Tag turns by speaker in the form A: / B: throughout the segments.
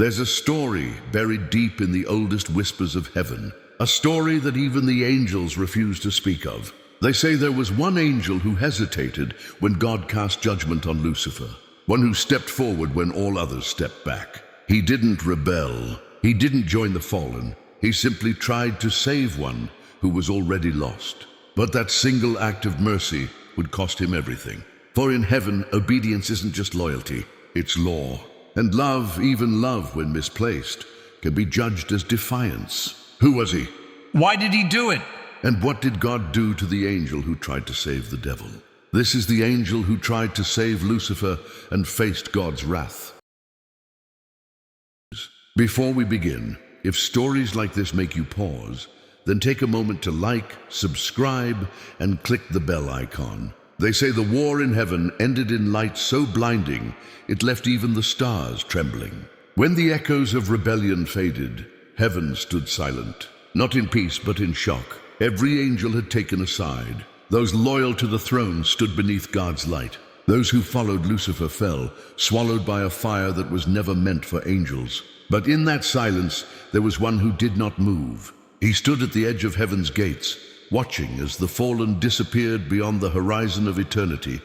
A: There's a story buried deep in the oldest whispers of heaven, a story that even the angels refuse to speak of. They say there was one angel who hesitated when God cast judgment on Lucifer, one who stepped forward when all others stepped back. He didn't rebel. He didn't join the fallen. He simply tried to save one who was already lost. But that single act of mercy would cost him everything. For in heaven, obedience isn't just loyalty, it's law. And love, even love when misplaced, can be judged as defiance. Who was he?
B: Why did he do it?
A: And what did God do to the angel who tried to save the devil? This is the angel who tried to save Lucifer and faced God's wrath. Before we begin, if stories like this make you pause, then take a moment to like, subscribe, and click the bell icon. They say the war in heaven ended in light so blinding, it left even the stars trembling. When the echoes of rebellion faded, heaven stood silent, not in peace but in shock. Every angel had taken a side. Those loyal to the throne stood beneath God's light. Those who followed Lucifer fell, swallowed by a fire that was never meant for angels. But in that silence, there was one who did not move. He stood at the edge of heaven's gates, watching as the fallen disappeared beyond the horizon of eternity,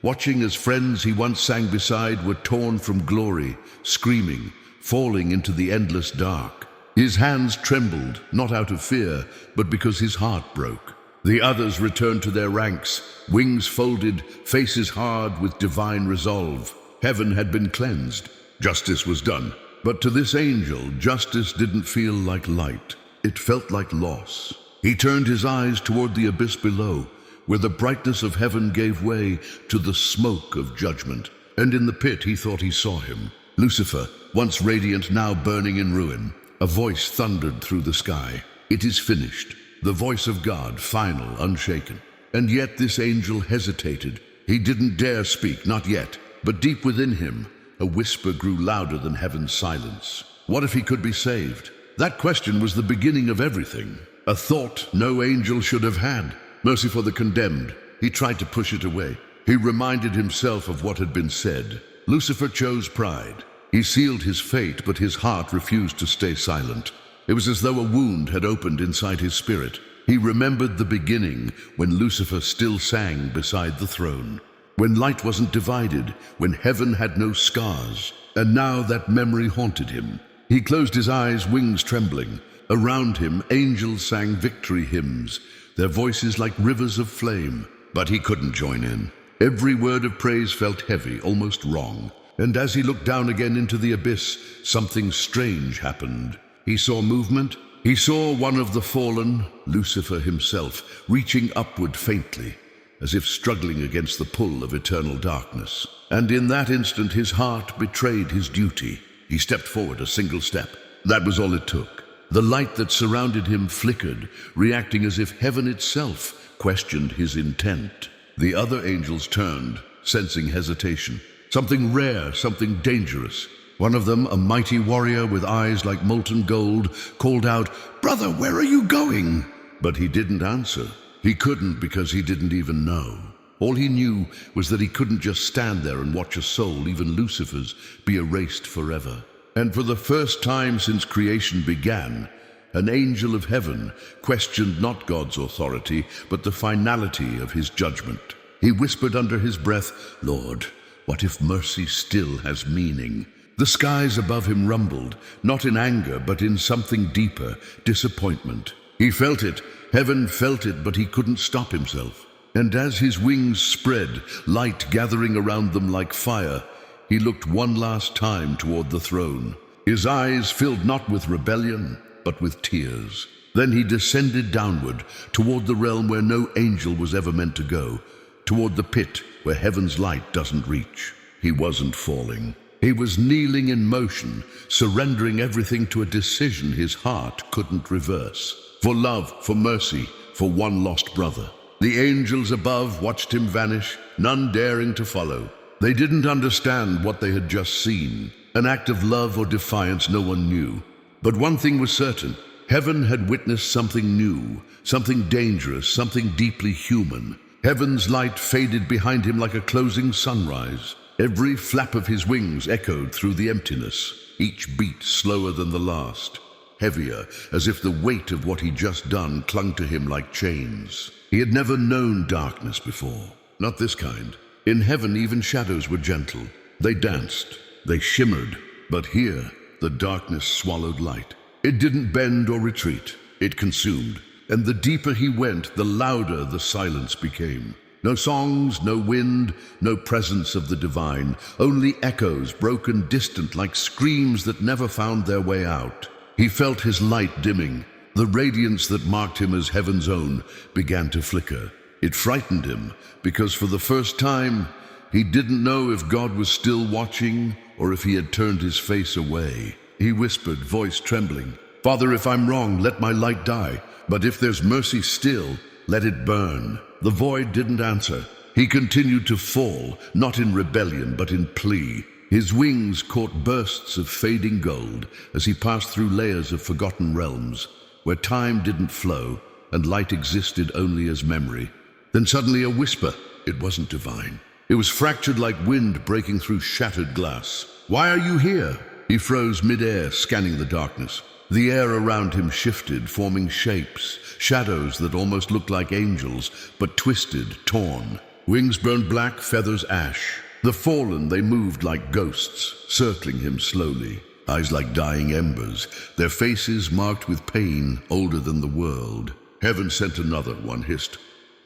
A: watching as friends he once sang beside were torn from glory, screaming, falling into the endless dark. His hands trembled, not out of fear, but because his heart broke. The others returned to their ranks, wings folded, faces hard with divine resolve. Heaven had been cleansed. Justice was done. But to this angel, justice didn't feel like light. It felt like loss. He turned his eyes toward the abyss below, where the brightness of heaven gave way to the smoke of judgment. And in the pit he thought he saw him. Lucifer, once radiant, now burning in ruin. A voice thundered through the sky. It is finished. The voice of God, final, unshaken. And yet this angel hesitated. He didn't dare speak, not yet. But deep within him, a whisper grew louder than heaven's silence. What if he could be saved? That question was the beginning of everything. A thought no angel should have had. Mercy for the condemned. He tried to push it away. He reminded himself of what had been said. Lucifer chose pride. He sealed his fate, but his heart refused to stay silent. It was as though a wound had opened inside his spirit. He remembered the beginning, when Lucifer still sang beside the throne. When light wasn't divided, when heaven had no scars. And now that memory haunted him. He closed his eyes, wings trembling. Around him, angels sang victory hymns, their voices like rivers of flame. But he couldn't join in. Every word of praise felt heavy, almost wrong. And as he looked down again into the abyss, something strange happened. He saw movement. He saw one of the fallen, Lucifer himself, reaching upward faintly, as if struggling against the pull of eternal darkness. And in that instant, his heart betrayed his duty. He stepped forward a single step. That was all it took. The light that surrounded him flickered, reacting as if heaven itself questioned his intent. The other angels turned, sensing hesitation. Something rare, something dangerous. One of them, a mighty warrior with eyes like molten gold, called out, "Brother, where are you going?" But he didn't answer. He couldn't because he didn't even know. All he knew was that he couldn't just stand there and watch a soul, even Lucifer's, be erased forever. And for the first time since creation began, an angel of heaven questioned not God's authority, but the finality of his judgment. He whispered under his breath, "Lord, what if mercy still has meaning?" The skies above him rumbled, not in anger, but in something deeper, disappointment. He felt it, heaven felt it, but he couldn't stop himself. And as his wings spread, light gathering around them like fire, he looked one last time toward the throne. His eyes filled not with rebellion, but with tears. Then he descended downward, toward the realm where no angel was ever meant to go, toward the pit where heaven's light doesn't reach. He wasn't falling. He was kneeling in motion, surrendering everything to a decision his heart couldn't reverse. For love, for mercy, for one lost brother. The angels above watched him vanish, none daring to follow. They didn't understand what they had just seen. An act of love or defiance no one knew. But one thing was certain. Heaven had witnessed something new, something dangerous, something deeply human. Heaven's light faded behind him like a closing sunrise. Every flap of his wings echoed through the emptiness, each beat slower than the last, heavier, as if the weight of what he'd just done clung to him like chains. He had never known darkness before, not this kind. In heaven, even shadows were gentle. They danced, they shimmered, but here, the darkness swallowed light. It didn't bend or retreat, it consumed. And the deeper he went, the louder the silence became. No songs, no wind, no presence of the divine, only echoes, broken distant like screams that never found their way out. He felt his light dimming. The radiance that marked him as heaven's own began to flicker. It frightened him, because for the first time, he didn't know if God was still watching or if he had turned his face away. He whispered, voice trembling, "Father, if I'm wrong, let my light die. But if there's mercy still, let it burn." The void didn't answer. He continued to fall, not in rebellion, but in plea. His wings caught bursts of fading gold as he passed through layers of forgotten realms, where time didn't flow and light existed only as memory. Then suddenly a whisper. It wasn't divine. It was fractured like wind breaking through shattered glass. "Why are you here?" He froze mid-air, scanning the darkness. The air around him shifted, forming shapes, shadows that almost looked like angels, but twisted, torn. Wings burned black, feathers ash. The fallen, they moved like ghosts, circling him slowly. Eyes like dying embers, their faces marked with pain older than the world. "Heaven sent another," one hissed.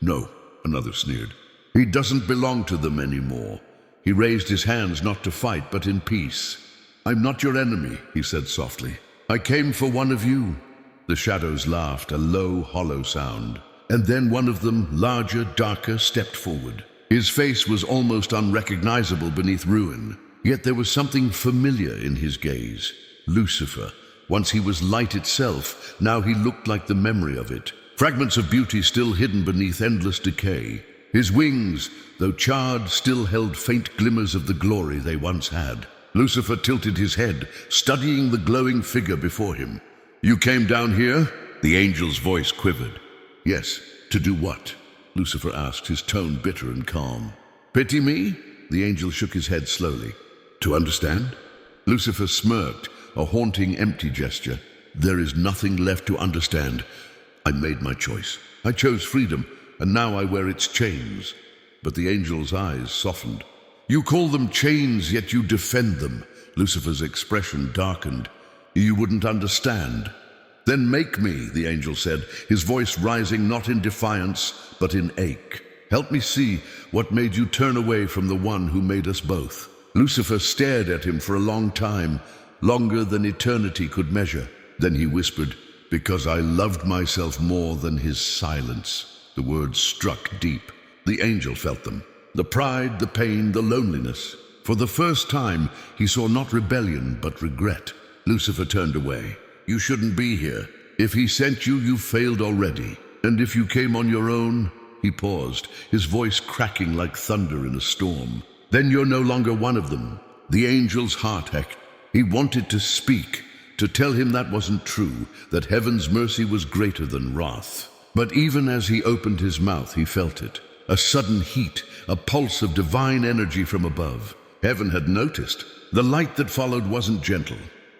A: "No," another sneered. "He doesn't belong to them anymore." He raised his hands not to fight, but in peace. "I'm not your enemy," he said softly. "I came for one of you." The shadows laughed, a low, hollow sound. And then one of them, larger, darker, stepped forward. His face was almost unrecognizable beneath ruin. Yet there was something familiar in his gaze. Lucifer. Once he was light itself, now he looked like the memory of it. Fragments of beauty still hidden beneath endless decay. His wings, though charred, still held faint glimmers of the glory they once had. Lucifer tilted his head, studying the glowing figure before him. "You came down here?" The angel's voice quivered. "Yes. To do what?" Lucifer asked, his tone bitter and calm. "Pity me?" The angel shook his head slowly. "To understand?" Lucifer smirked, a haunting, empty gesture. "There is nothing left to understand. I made my choice. I chose freedom, and now I wear its chains." But the angel's eyes softened. "You call them chains, yet you defend them." Lucifer's expression darkened. "You wouldn't understand." "Then make me," the angel said, his voice rising not in defiance, but in ache. "Help me see what made you turn away from the one who made us both." Lucifer stared at him for a long time, longer than eternity could measure. Then he whispered, "Because I loved myself more than his silence." The words struck deep. The angel felt them. The pride, the pain, the loneliness. For the first time, he saw not rebellion, but regret. Lucifer turned away. "You shouldn't be here. If he sent you, you failed already. And if you came on your own..." He paused, his voice cracking like thunder in a storm. "Then you're no longer one of them." The angel's heart ached. He wanted to speak, to tell him that wasn't true, that heaven's mercy was greater than wrath. But even as he opened his mouth, he felt it. A sudden heat, a pulse of divine energy from above. Heaven had noticed. The light that followed wasn't gentle.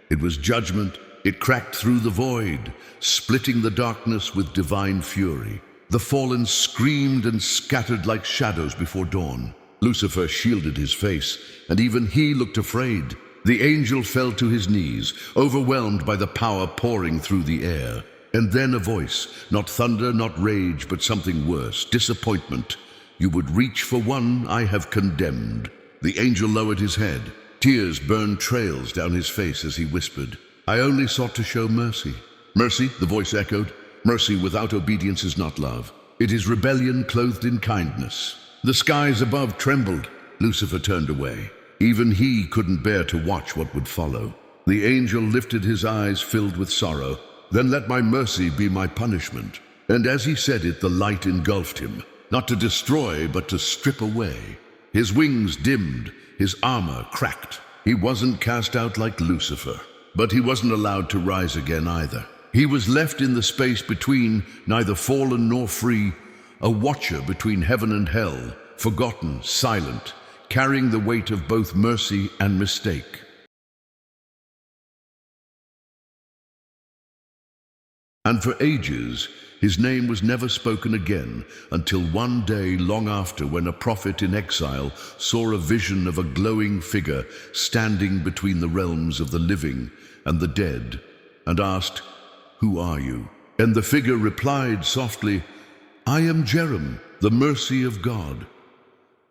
A: It was judgment. It cracked through the void, splitting the darkness with divine fury. The fallen screamed and scattered like shadows before dawn. Lucifer shielded his face, and even he looked afraid. The angel fell to his knees, overwhelmed by the power pouring through the air. And then a voice, not thunder, not rage, but something worse, disappointment. "You would reach for one I have condemned." The angel lowered his head. Tears burned trails down his face as he whispered, "I only sought to show mercy." "Mercy," the voice echoed. "Mercy without obedience is not love. It is rebellion clothed in kindness." The skies above trembled. Lucifer turned away. Even he couldn't bear to watch what would follow. The angel lifted his eyes filled with sorrow. "Then let my mercy be my punishment." And as he said it, the light engulfed him, not to destroy, but to strip away. His wings dimmed, his armor cracked. He wasn't cast out like Lucifer, but he wasn't allowed to rise again either. He was left in the space between, neither fallen nor free, a watcher between heaven and hell, forgotten, silent, carrying the weight of both mercy and mistake. And for ages, his name was never spoken again until one day long after, when a prophet in exile saw a vision of a glowing figure standing between the realms of the living and the dead, and asked, "Who are you?" And the figure replied softly, "I am Jerem, the mercy of God."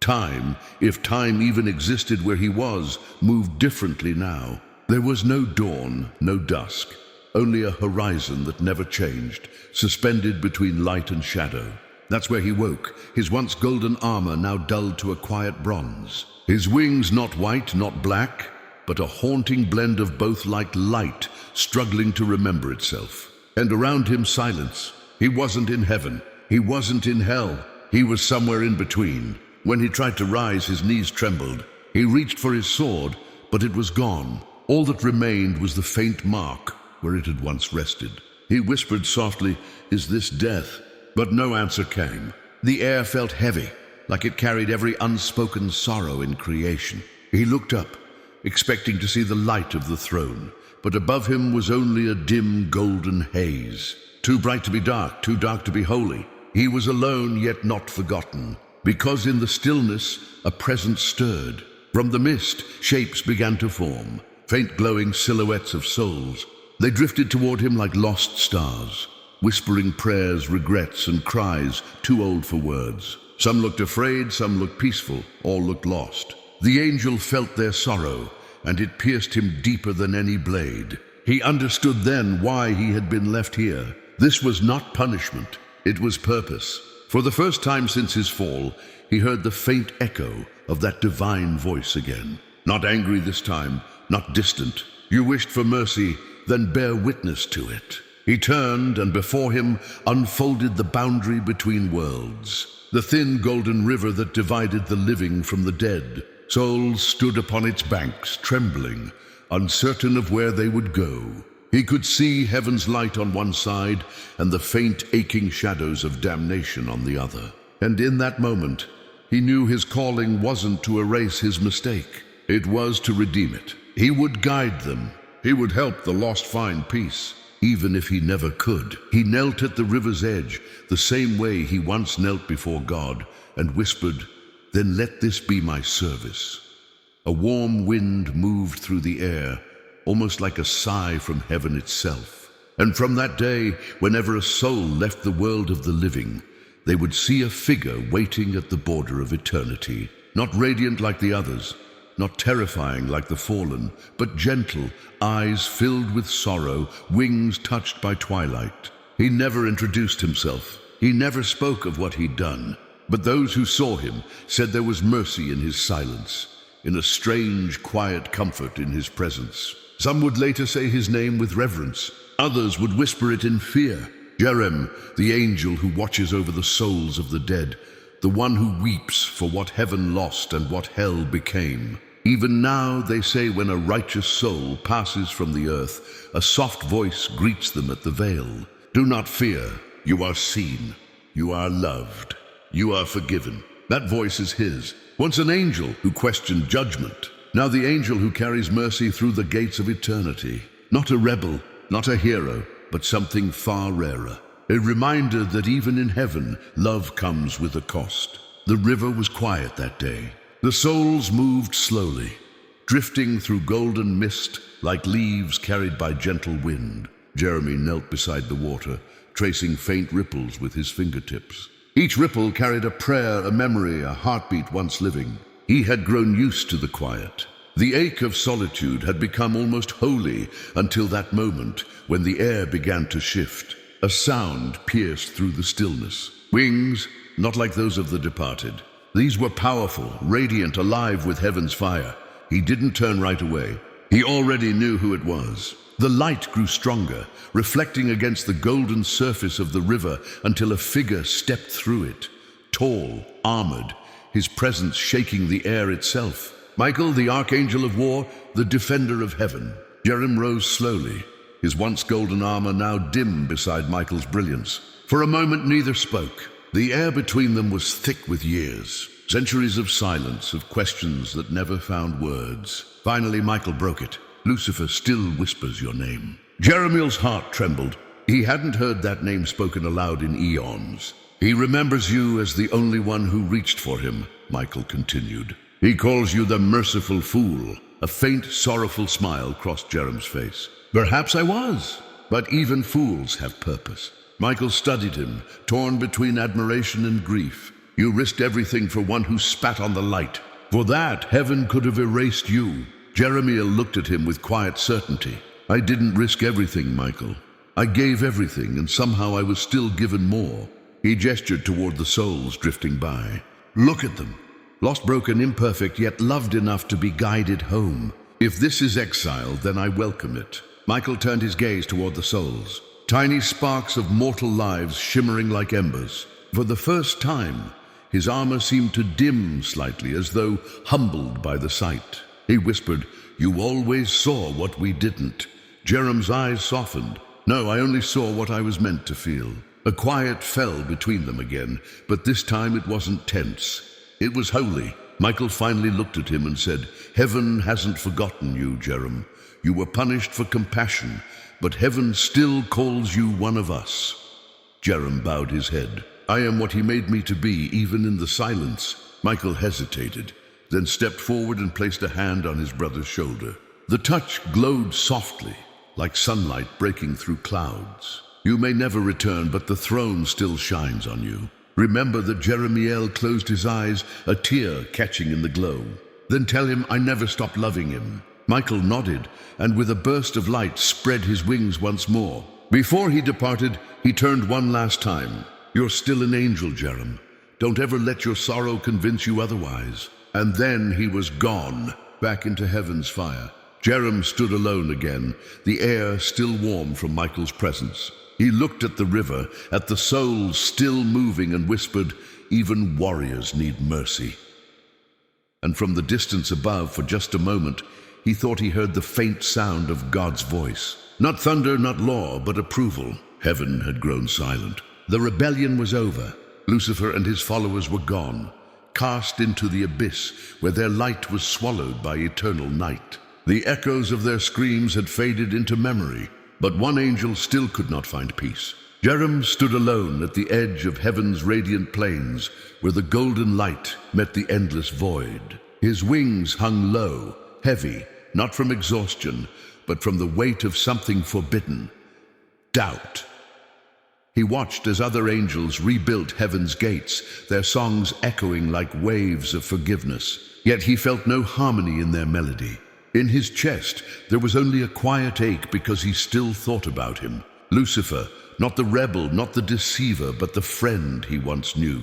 A: Time, if time even existed where he was, moved differently now. There was no dawn, no dusk. Only a horizon that never changed, suspended between light and shadow. That's where he woke, his once golden armor now dulled to a quiet bronze. His wings not white, not black, but a haunting blend of both, like light struggling to remember itself. And around him silence. He wasn't in heaven, he wasn't in hell, he was somewhere in between. When he tried to rise, his knees trembled. He reached for his sword, but it was gone. All that remained was the faint mark where it had once rested. He whispered softly, "Is this death?" But no answer came. The air felt heavy, like it carried every unspoken sorrow in creation. He looked up, expecting to see the light of the throne, but above him was only a dim golden haze. Too bright to be dark, too dark to be holy. He was alone, yet not forgotten, because in the stillness a presence stirred. From the mist, shapes began to form, faint glowing silhouettes of souls. They drifted toward him like lost stars, whispering prayers, regrets, and cries too old for words. Some looked afraid, some looked peaceful, all looked lost. The angel felt their sorrow, and it pierced him deeper than any blade. He understood then why he had been left here. This was not punishment, it was purpose. For the first time since his fall, he heard the faint echo of that divine voice again. Not angry this time, not distant. "You wished for mercy, then bear witness to it." He turned, and before him unfolded the boundary between worlds, the thin golden river that divided the living from the dead. Souls stood upon its banks, trembling, uncertain of where they would go. He could see heaven's light on one side and the faint, aching shadows of damnation on the other. And in that moment, he knew his calling wasn't to erase his mistake. It was to redeem it. He would guide them. He would help the lost find peace, even if he never could. He knelt at the river's edge, the same way he once knelt before God, and whispered, "Then let this be my service." A warm wind moved through the air, almost like a sigh from heaven itself. And from that day, whenever a soul left the world of the living, they would see a figure waiting at the border of eternity, not radiant like the others, not terrifying like the fallen, but gentle, eyes filled with sorrow, wings touched by twilight. He never introduced himself. He never spoke of what he'd done. But those who saw him said there was mercy in his silence, in a strange, quiet comfort in his presence. Some would later say his name with reverence. Others would whisper it in fear. Jerem, the angel who watches over the souls of the dead, the one who weeps for what heaven lost and what hell became. Even now, they say, when a righteous soul passes from the earth, a soft voice greets them at the veil. "Do not fear. You are seen. You are loved. You are forgiven." That voice is his. Once an angel who questioned judgment. Now the angel who carries mercy through the gates of eternity. Not a rebel, not a hero, but something far rarer. A reminder that even in heaven, love comes with a cost. The river was quiet that day. The souls moved slowly, drifting through golden mist like leaves carried by gentle wind. Jeremy knelt beside the water, tracing faint ripples with his fingertips. Each ripple carried a prayer, a memory, a heartbeat once living. He had grown used to the quiet. The ache of solitude had become almost holy until that moment when the air began to shift. A sound pierced through the stillness. Wings, not like those of the departed. These were powerful, radiant, alive with heaven's fire. He didn't turn right away. He already knew who it was. The light grew stronger, reflecting against the golden surface of the river until a figure stepped through it. Tall, armored, his presence shaking the air itself. Michael, the archangel of war, the defender of heaven. Jerem rose slowly, his once golden armor now dim beside Michael's brilliance. For a moment neither spoke. The air between them was thick with years. Centuries of silence, of questions that never found words. Finally, Michael broke it. Lucifer still whispers your name. Jeremiel's heart trembled. He hadn't heard that name spoken aloud in eons. He remembers you as the only one who reached for him, Michael continued. He calls you the merciful fool. A faint, sorrowful smile crossed Jerem's face. Perhaps I was, but even fools have purpose. Michael studied him, torn between admiration and grief. You risked everything for one who spat on the light. For that, heaven could have erased you. Jeremiel looked at him with quiet certainty. I didn't risk everything, Michael. I gave everything, and somehow I was still given more. He gestured toward the souls drifting by. Look at them. Lost, broken, imperfect, yet loved enough to be guided home. If this is exile, then I welcome it. Michael turned his gaze toward the souls. Tiny sparks of mortal lives shimmering like embers. For the first time, his armor seemed to dim slightly, as though humbled by the sight. He whispered, "You always saw what we didn't." Jerem's eyes softened. "No, I only saw what I was meant to feel." A quiet fell between them again, but this time it wasn't tense. It was holy. Michael finally looked at him and said, "Heaven hasn't forgotten you, Jerem. You were punished for compassion, but heaven still calls you one of us." Jerem bowed his head. "I am what he made me to be, even in the silence." Michael hesitated, then stepped forward and placed a hand on his brother's shoulder. The touch glowed softly, like sunlight breaking through clouds. "You may never return, but the throne still shines on you." Remember that Jeremiel closed his eyes, a tear catching in the glow. "Then tell him I never stopped loving him." Michael nodded, and with a burst of light spread his wings once more. Before he departed, he turned one last time. "You're still an angel, Jerem. Don't ever let your sorrow convince you otherwise." And then he was gone, back into heaven's fire. Jerem stood alone again, the air still warm from Michael's presence. He looked at the river, at the souls still moving, and whispered, "Even warriors need mercy." And from the distance above, for just a moment, he thought he heard the faint sound of God's voice. Not thunder, not law, but approval. Heaven had grown silent. The rebellion was over. Lucifer and his followers were gone, cast into the abyss, where their light was swallowed by eternal night. The echoes of their screams had faded into memory, but one angel still could not find peace. Jerem stood alone at the edge of heaven's radiant plains, where the golden light met the endless void. His wings hung low, heavy, not from exhaustion, but from the weight of something forbidden. Doubt. He watched as other angels rebuilt heaven's gates, their songs echoing like waves of forgiveness. Yet he felt no harmony in their melody. In his chest, there was only a quiet ache because he still thought about him. Lucifer, not the rebel, not the deceiver, but the friend he once knew.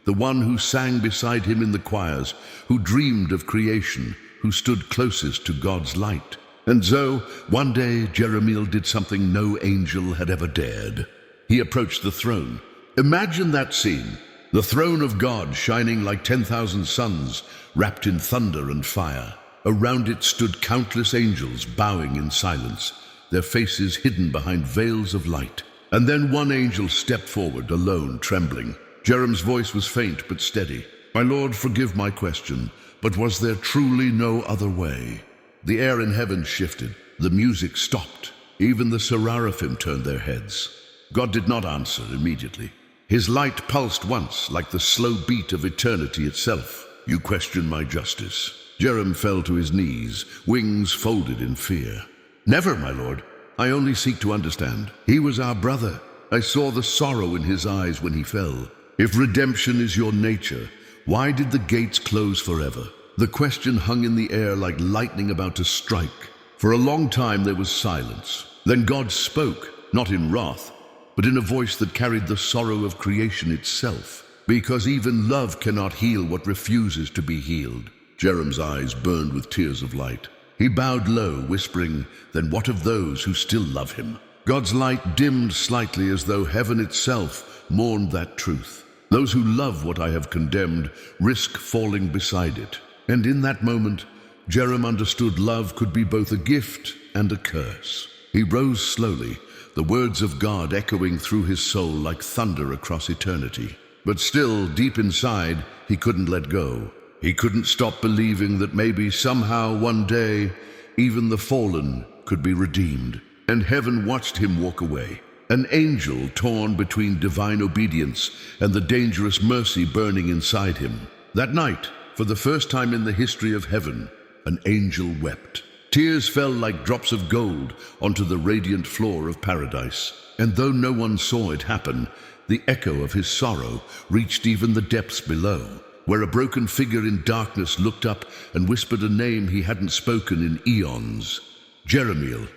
A: The one who sang beside him in the choirs, who dreamed of creation, who stood closest to God's light. And so, one day, Jeremiel did something no angel had ever dared. He approached the throne. Imagine that scene. The throne of God shining like 10,000 suns, wrapped in thunder and fire. Around it stood countless angels bowing in silence, their faces hidden behind veils of light. And then one angel stepped forward, alone, trembling. Jerem's voice was faint but steady. "My Lord, forgive my question, but was there truly no other way?" The air in heaven shifted. The music stopped. Even the seraphim turned their heads. God did not answer immediately. His light pulsed once, like the slow beat of eternity itself. "You question my justice." Jerem fell to his knees, wings folded in fear. "Never, my lord. I only seek to understand. He was our brother. I saw the sorrow in his eyes when he fell. If redemption is your nature, why did the gates close forever?" The question hung in the air like lightning about to strike. For a long time there was silence. Then God spoke, not in wrath, but in a voice that carried the sorrow of creation itself. Because even love cannot heal what refuses to be healed. Jerem's eyes burned with tears of light. He bowed low, whispering, "Then what of those who still love him?" God's light dimmed slightly, as though heaven itself mourned that truth. Those who love what I have condemned risk falling beside it. And in that moment, Jerem understood love could be both a gift and a curse. He rose slowly, the words of God echoing through his soul like thunder across eternity. But still, deep inside, he couldn't let go. He couldn't stop believing that maybe somehow one day, even the fallen could be redeemed. And heaven watched him walk away, an angel torn between divine obedience and the dangerous mercy burning inside him. That night, for the first time in the history of heaven, an angel wept. Tears fell like drops of gold onto the radiant floor of paradise. And though no one saw it happen, the echo of his sorrow reached even the depths below, where a broken figure in darkness looked up and whispered a name he hadn't spoken in eons. Jeremiel.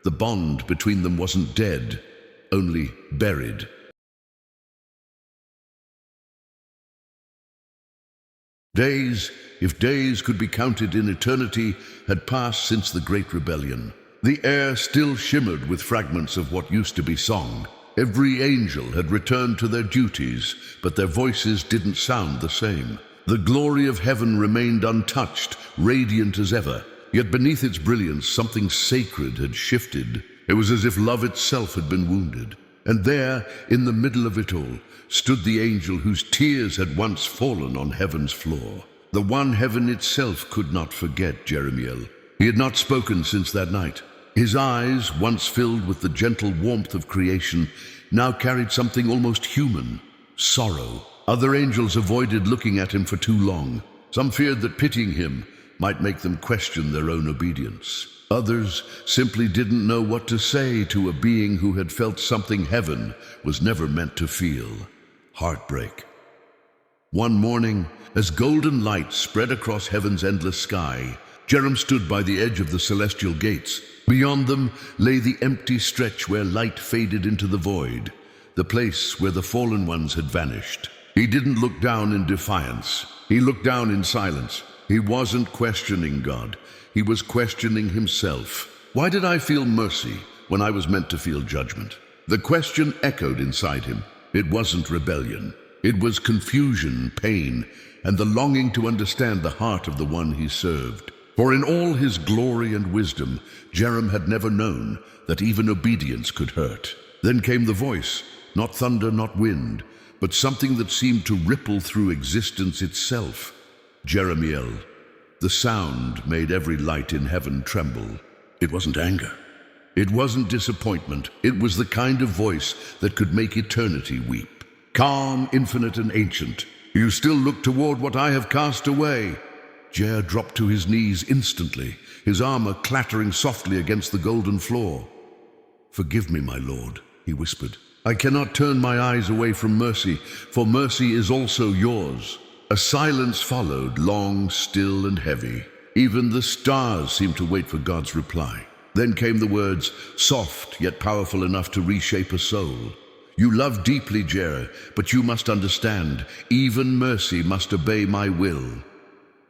A: The bond between them wasn't dead, only buried. Days, if days could be counted in eternity, had passed since the Great Rebellion. The air still shimmered with fragments of what used to be song. Every angel had returned to their duties, but their voices didn't sound the same. The glory of heaven remained untouched, radiant as ever. Yet beneath its brilliance, something sacred had shifted. It was as if love itself had been wounded. And there, in the middle of it all, stood the angel whose tears had once fallen on heaven's floor. The one heaven itself could not forget Jeremiel. He had not spoken since that night. His eyes, once filled with the gentle warmth of creation, now carried something almost human: sorrow. Other angels avoided looking at him for too long. Some feared that pitying him might make them question their own obedience. Others simply didn't know what to say to a being who had felt something heaven was never meant to feel: heartbreak. One morning, as golden light spread across heaven's endless sky, Jerem stood by the edge of the celestial gates. Beyond them lay the empty stretch where light faded into the void, the place where the fallen ones had vanished. He didn't look down in defiance. He looked down in silence. He wasn't questioning God. He was questioning himself. Why did I feel mercy when I was meant to feel judgment? The question echoed inside him. It wasn't rebellion. It was confusion, pain, and the longing to understand the heart of the one he served. For in all his glory and wisdom, Jerem had never known that even obedience could hurt. Then came the voice, not thunder, not wind, but something that seemed to ripple through existence itself. Jeremiel. The sound made every light in heaven tremble. It wasn't anger. It wasn't disappointment. It was the kind of voice that could make eternity weep. Calm, infinite, and ancient. You still look toward what I have cast away. Jer dropped to his knees instantly, his armor clattering softly against the golden floor. Forgive me, my lord, he whispered. I cannot turn my eyes away from mercy, for mercy is also yours. A silence followed, long, still, and heavy. Even the stars seemed to wait for God's reply. Then came the words, soft yet powerful enough to reshape a soul. You love deeply, Jer, but you must understand, even mercy must obey my will.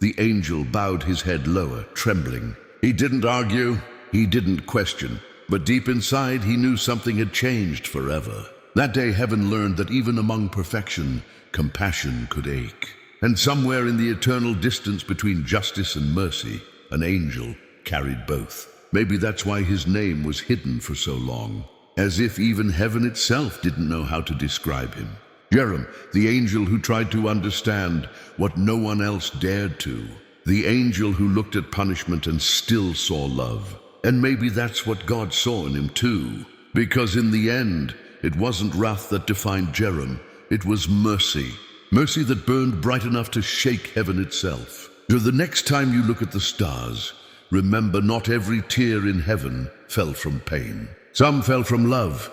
A: The angel bowed his head lower, trembling. He didn't argue, he didn't question, but deep inside he knew something had changed forever. That day heaven learned that even among perfection, compassion could ache. And somewhere in the eternal distance between justice and mercy, an angel carried both. Maybe that's why his name was hidden for so long, as if even heaven itself didn't know how to describe him. Jerem, the angel who tried to understand what no one else dared to. The angel who looked at punishment and still saw love. And maybe that's what God saw in him too. Because in the end, it wasn't wrath that defined Jerem. It was mercy. Mercy that burned bright enough to shake heaven itself. So the next time you look at the stars, remember not every tear in heaven fell from pain. Some fell from love,